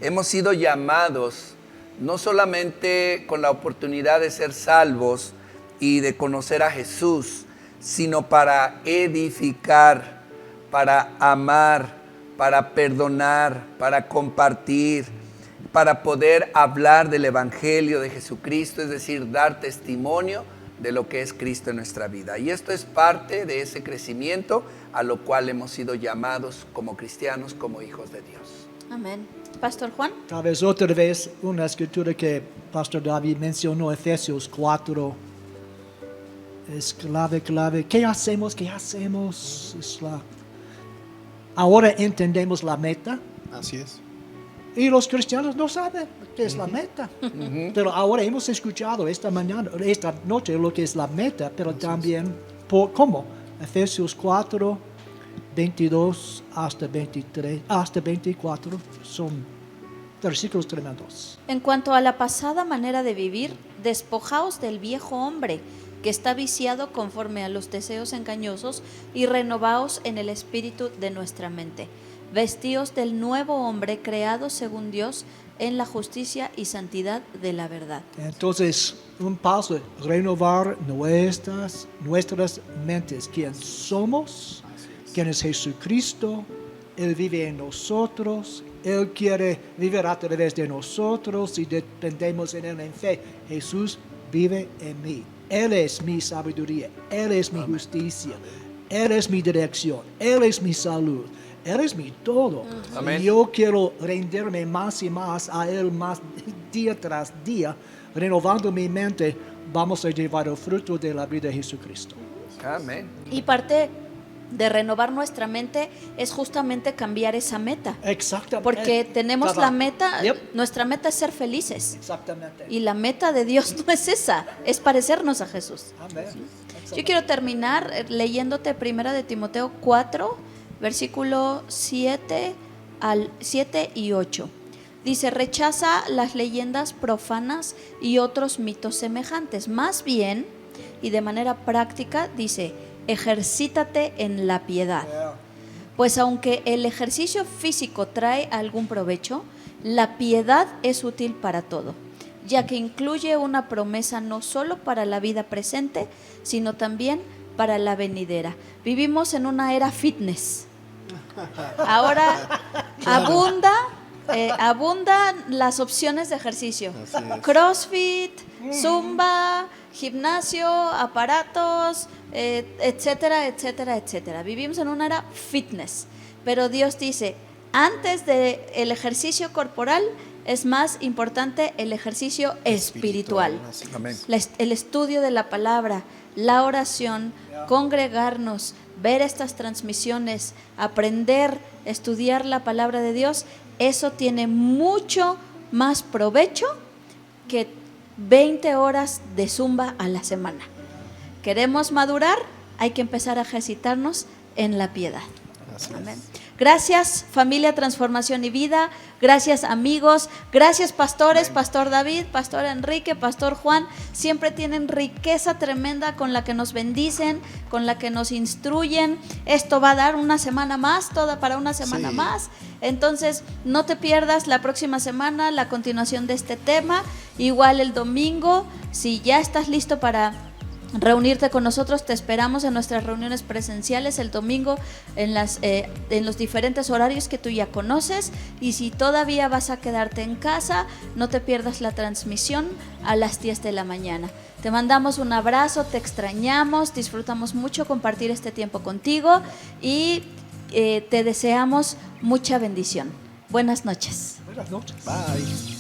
hemos sido llamados no solamente con la oportunidad de ser salvos y de conocer a Jesús, sino para edificar, para amar, para perdonar, para compartir, para poder hablar del Evangelio de Jesucristo, es decir, dar testimonio de lo que es Cristo en nuestra vida. Y esto es parte de ese crecimiento a lo cual hemos sido llamados como cristianos, como hijos de Dios. Amén. Pastor Juan. Tal vez otra vez una escritura que Pastor David mencionó, Efesios 4. Es clave. ¿Qué hacemos? Ahora entendemos la meta. Así es. Y los cristianos no saben qué es la meta. Pero ahora hemos escuchado esta noche lo que es la meta, pero también ¿cómo? Efesios 4, 22 hasta 23, hasta 24 son versículos tremendos. En cuanto a la pasada manera de vivir, despojaos del viejo hombre que está viciado conforme a los deseos engañosos, y renovaos en el espíritu de nuestra mente. Vestíos del nuevo hombre creado según Dios en la justicia y santidad de la verdad. Entonces, un paso, renovar nuestras mentes. ¿Quién somos? ¿Quién es Jesucristo? Él vive en nosotros. Él quiere vivir a través de nosotros y dependemos en Él en fe. Jesús vive en mí. Él es mi sabiduría. Él es mi justicia. Él es mi dirección. Él es mi salud. Él es mi todo. Amén. Y yo quiero rendirme más y más a Él, más día tras día, renovando mi mente. Vamos a llevar el fruto de la vida de Jesucristo. Amén. Y parte de renovar nuestra mente es justamente cambiar esa meta. Exactamente. Porque tenemos la meta, Yep. nuestra meta es ser felices. Exactamente. Y la meta de Dios no es esa, es parecernos a Jesús. Amén. Yo quiero terminar leyéndote 1 de Timoteo 4, versículo 7 y 8. Dice, rechaza las leyendas profanas y otros mitos semejantes. Más bien, y de manera práctica, dice, ejercítate en la piedad. Pues aunque el ejercicio físico trae algún provecho, la piedad es útil para todo, ya que incluye una promesa no solo para la vida presente, sino también para la venidera. Vivimos en una era fitness. Ahora abundan las opciones de ejercicio. CrossFit, Zumba, gimnasio, aparatos, etcétera, etcétera, etcétera. Vivimos en una era fitness, pero Dios dice, antes del ejercicio corporal es más importante el ejercicio espiritual. Amén. El estudio de la palabra, la oración, congregarnos, ver estas transmisiones, aprender, estudiar la palabra de Dios, eso tiene mucho más provecho que 20 horas de Zumba a la semana. ¿Queremos madurar? Hay que empezar a ejercitarnos en la piedad. Amén. Gracias, familia Transformación y Vida. Gracias, amigos. Gracias, pastores, Pastor David, Pastor Enrique, Pastor Juan. Siempre tienen riqueza tremenda con la que nos bendicen, con la que nos instruyen. Esto va a dar una semana más, toda para una semana más. Entonces, no te pierdas la próxima semana la continuación de este tema. Igual el domingo, si ya estás listo para reunirte con nosotros, te esperamos en nuestras reuniones presenciales el domingo en los diferentes horarios que tú ya conoces, y si todavía vas a quedarte en casa, no te pierdas la transmisión a las 10 de la mañana. Te mandamos un abrazo, te extrañamos, disfrutamos mucho compartir este tiempo contigo y te deseamos mucha bendición. Buenas noches. Buenas noches. Bye.